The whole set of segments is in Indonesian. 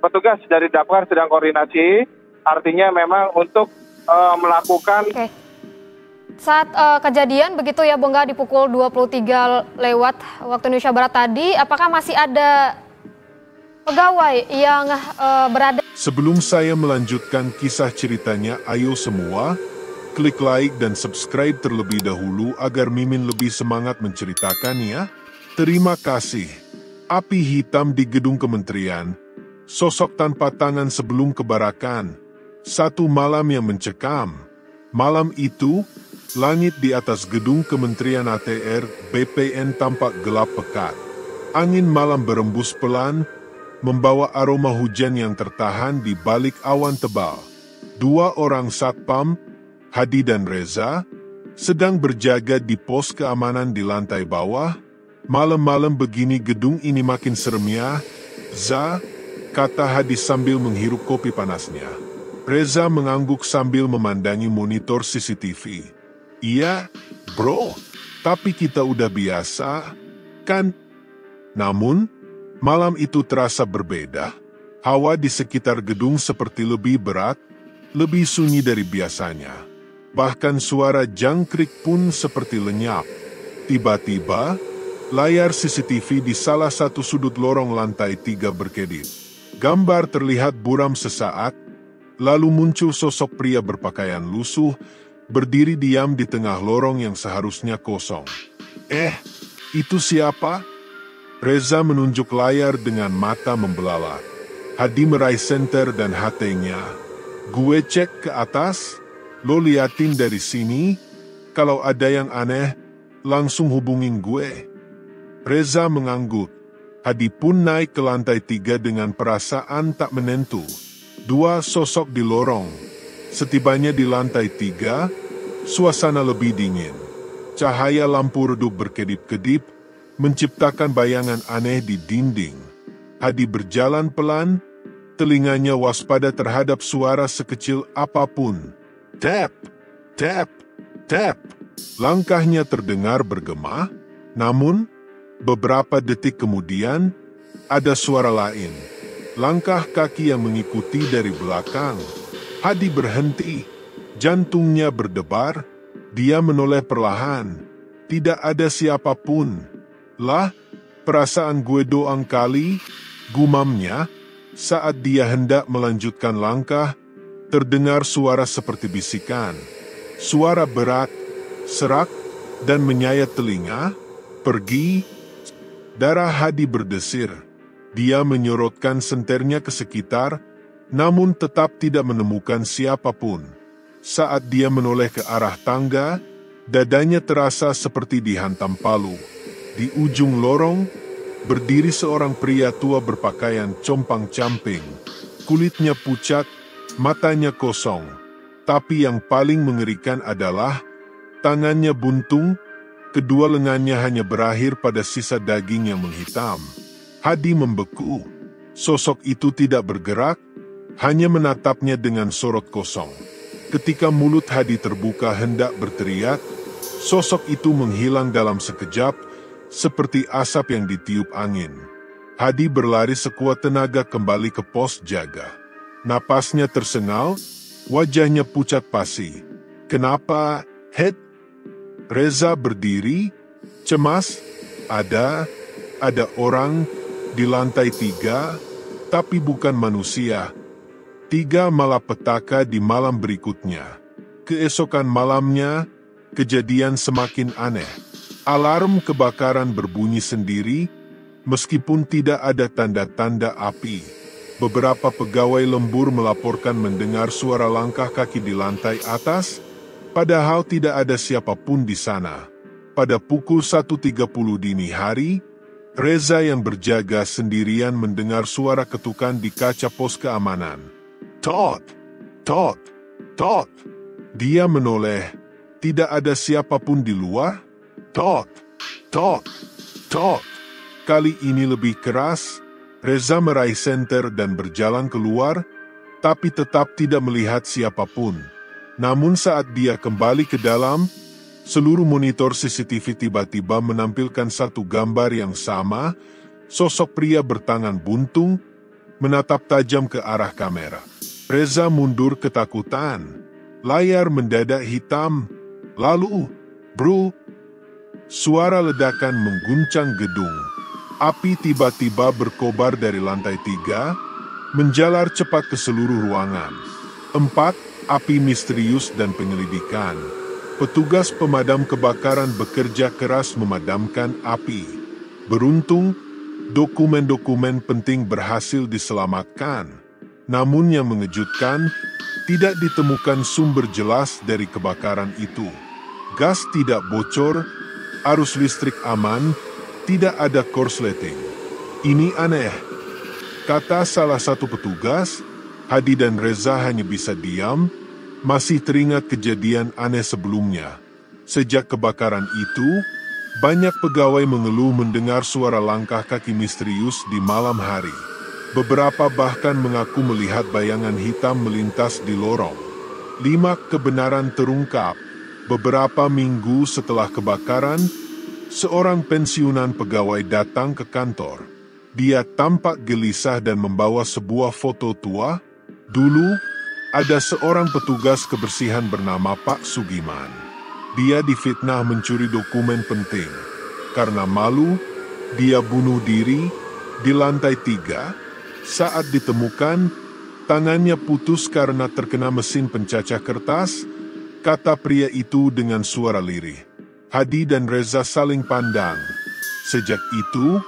petugas dari Damkar sedang koordinasi, artinya memang untuk melakukan. Oke. Saat kejadian begitu ya Bongga di pukul 23 lewat waktu Indonesia Barat tadi, apakah masih ada pegawai yang berada? Sebelum saya melanjutkan kisah ceritanya, ayo semua klik like dan subscribe terlebih dahulu agar Mimin lebih semangat menceritakan ya. Terima kasih. Api hitam di gedung kementerian, sosok tanpa tangan sebelum kebarakan. Satu malam yang mencekam. Malam itu, langit di atas gedung Kementerian ATR BPN tampak gelap pekat. Angin malam berembus pelan, membawa aroma hujan yang tertahan di balik awan tebal. Dua orang satpam, Hadi dan Reza, sedang berjaga di pos keamanan di lantai bawah. Malam-malam begini gedung ini makin serem ya, Za, kata Hadi sambil menghirup kopi panasnya. Reza mengangguk sambil memandangi monitor CCTV. Iya, bro, tapi kita udah biasa, kan? Namun, malam itu terasa berbeda. Hawa di sekitar gedung seperti lebih berat, lebih sunyi dari biasanya. Bahkan suara jangkrik pun seperti lenyap. Tiba-tiba, layar CCTV di salah satu sudut lorong lantai 3 berkedip. Gambar terlihat buram sesaat, lalu muncul sosok pria berpakaian lusuh, berdiri diam di tengah lorong yang seharusnya kosong. Itu siapa? Reza menunjuk layar dengan mata membelalak. Hadi meraih senter dan HT-nya. Gue cek ke atas, lo liatin dari sini, kalau ada yang aneh, langsung hubungin gue. Reza mengangguk. Hadi pun naik ke lantai 3 dengan perasaan tak menentu. Dua sosok di lorong. Setibanya di lantai 3, suasana lebih dingin. Cahaya lampu redup berkedip-kedip, menciptakan bayangan aneh di dinding. Hadi berjalan pelan, telinganya waspada terhadap suara sekecil apapun. Tap, tap, tap. Langkahnya terdengar bergema, namun beberapa detik kemudian, ada suara lain. Langkah kaki yang mengikuti dari belakang. Hadi berhenti. Jantungnya berdebar. Dia menoleh perlahan. Tidak ada siapapun. Lah, perasaan gue doang kali, gumamnya. Saat dia hendak melanjutkan langkah, terdengar suara seperti bisikan. Suara berat, serak, dan menyayat telinga. Pergi. Darah Hadi berdesir. Dia menyorotkan senternya ke sekitar, namun tetap tidak menemukan siapapun. Saat dia menoleh ke arah tangga, dadanya terasa seperti dihantam palu. Di ujung lorong, berdiri seorang pria tua berpakaian compang-camping. Kulitnya pucat, matanya kosong. Tapi yang paling mengerikan adalah tangannya buntung. Kedua lengannya hanya berakhir pada sisa daging yang menghitam. Hadi membeku. Sosok itu tidak bergerak, hanya menatapnya dengan sorot kosong. Ketika mulut Hadi terbuka hendak berteriak, sosok itu menghilang dalam sekejap, seperti asap yang ditiup angin. Hadi berlari sekuat tenaga kembali ke pos jaga. Napasnya tersengal, wajahnya pucat pasi. Kenapa, Head? Reza berdiri, cemas. Ada orang di lantai 3, tapi bukan manusia. 3 malapetaka di malam berikutnya. Keesokan malamnya, kejadian semakin aneh. Alarm kebakaran berbunyi sendiri, meskipun tidak ada tanda-tanda api. Beberapa pegawai lembur melaporkan mendengar suara langkah kaki di lantai atas, padahal tidak ada siapapun di sana. Pada pukul 1.30 dini hari, Reza yang berjaga sendirian mendengar suara ketukan di kaca pos keamanan. Tot, tot, tot. Dia menoleh. Tidak ada siapapun di luar. Tot, tot, tot. Kali ini lebih keras. Reza meraih senter dan berjalan keluar, tapi tetap tidak melihat siapapun. Namun saat dia kembali ke dalam, seluruh monitor CCTV tiba-tiba menampilkan satu gambar yang sama, sosok pria bertangan buntung, menatap tajam ke arah kamera. Reza mundur ketakutan. Layar mendadak hitam. Lalu, bro, suara ledakan mengguncang gedung. Api tiba-tiba berkobar dari lantai 3, menjalar cepat ke seluruh ruangan. 4. Api misterius dan penyelidikan. Petugas pemadam kebakaran bekerja keras memadamkan api. Beruntung, dokumen-dokumen penting berhasil diselamatkan. Namun yang mengejutkan, tidak ditemukan sumber jelas dari kebakaran itu. Gas tidak bocor, arus listrik aman, tidak ada korsleting. Ini aneh, kata salah satu petugas. Hadi dan Reza hanya bisa diam, masih teringat kejadian aneh sebelumnya. Sejak kebakaran itu, banyak pegawai mengeluh mendengar suara langkah kaki misterius di malam hari. Beberapa bahkan mengaku melihat bayangan hitam melintas di lorong. 5. Kebenaran terungkap. Beberapa minggu setelah kebakaran, seorang pensiunan pegawai datang ke kantor. Dia tampak gelisah dan membawa sebuah foto tua. Dulu, ada seorang petugas kebersihan bernama Pak Sugiman. Dia difitnah mencuri dokumen penting. Karena malu, dia bunuh diri di lantai 3. Saat ditemukan, tangannya putus karena terkena mesin pencacah kertas, kata pria itu dengan suara lirih. Hadi dan Reza saling pandang. Sejak itu,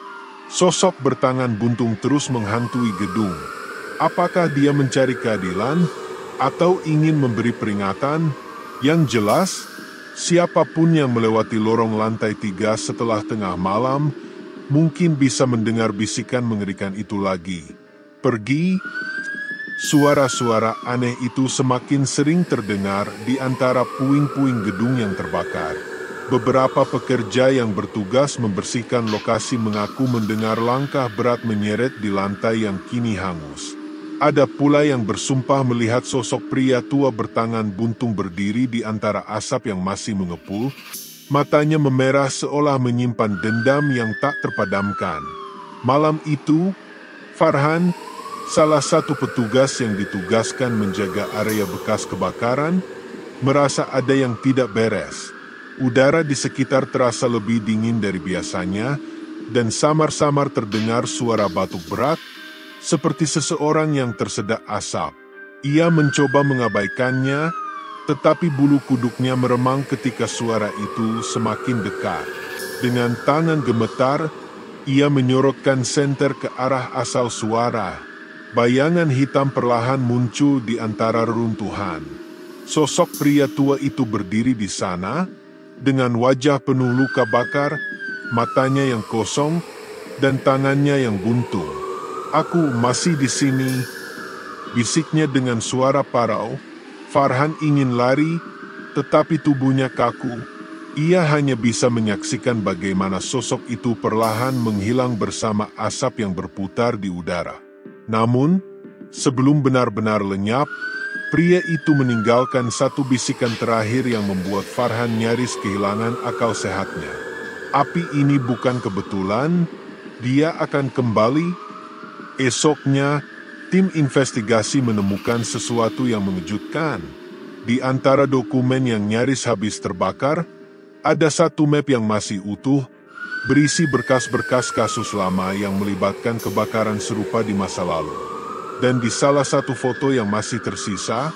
sosok bertangan buntung terus menghantui gedung. Apakah dia mencari keadilan atau ingin memberi peringatan? Yang jelas, siapapun yang melewati lorong lantai 3 setelah tengah malam mungkin bisa mendengar bisikan mengerikan itu lagi. Pergi. Suara-suara aneh itu semakin sering terdengar di antara puing-puing gedung yang terbakar. Beberapa pekerja yang bertugas membersihkan lokasi mengaku mendengar langkah berat menyeret di lantai yang kini hangus. Ada pula yang bersumpah melihat sosok pria tua bertangan buntung berdiri di antara asap yang masih mengepul. Matanya memerah seolah menyimpan dendam yang tak terpadamkan. Malam itu, Farhan, salah satu petugas yang ditugaskan menjaga area bekas kebakaran, merasa ada yang tidak beres. Udara di sekitar terasa lebih dingin dari biasanya, dan samar-samar terdengar suara batuk berat, seperti seseorang yang tersedak asap. Ia mencoba mengabaikannya, tetapi bulu kuduknya meremang ketika suara itu semakin dekat. Dengan tangan gemetar, ia menyorotkan senter ke arah asal suara. Bayangan hitam perlahan muncul di antara reruntuhan. Sosok pria tua itu berdiri di sana, dengan wajah penuh luka bakar, matanya yang kosong, dan tangannya yang buntung. "Aku masih di sini," bisiknya dengan suara parau. Farhan ingin lari, tetapi tubuhnya kaku. Ia hanya bisa menyaksikan bagaimana sosok itu perlahan menghilang bersama asap yang berputar di udara. Namun, sebelum benar-benar lenyap, pria itu meninggalkan satu bisikan terakhir yang membuat Farhan nyaris kehilangan akal sehatnya. Api ini bukan kebetulan, dia akan kembali. Esoknya, tim investigasi menemukan sesuatu yang mengejutkan. Di antara dokumen yang nyaris habis terbakar, ada satu map yang masih utuh, berisi berkas-berkas kasus lama yang melibatkan kebakaran serupa di masa lalu. Dan di salah satu foto yang masih tersisa,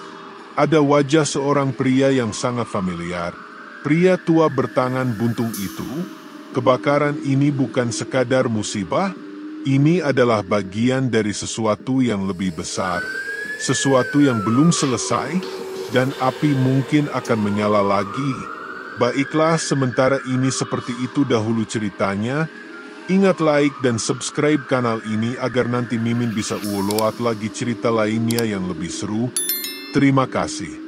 ada wajah seorang pria yang sangat familiar. Pria tua bertangan buntung itu. Kebakaran ini bukan sekadar musibah, ini adalah bagian dari sesuatu yang lebih besar. Sesuatu yang belum selesai, dan api mungkin akan menyala lagi. Baiklah, sementara ini seperti itu dahulu ceritanya. Ingat like dan subscribe kanal ini agar nanti Mimin bisa uloat lagi cerita lainnya yang lebih seru. Terima kasih.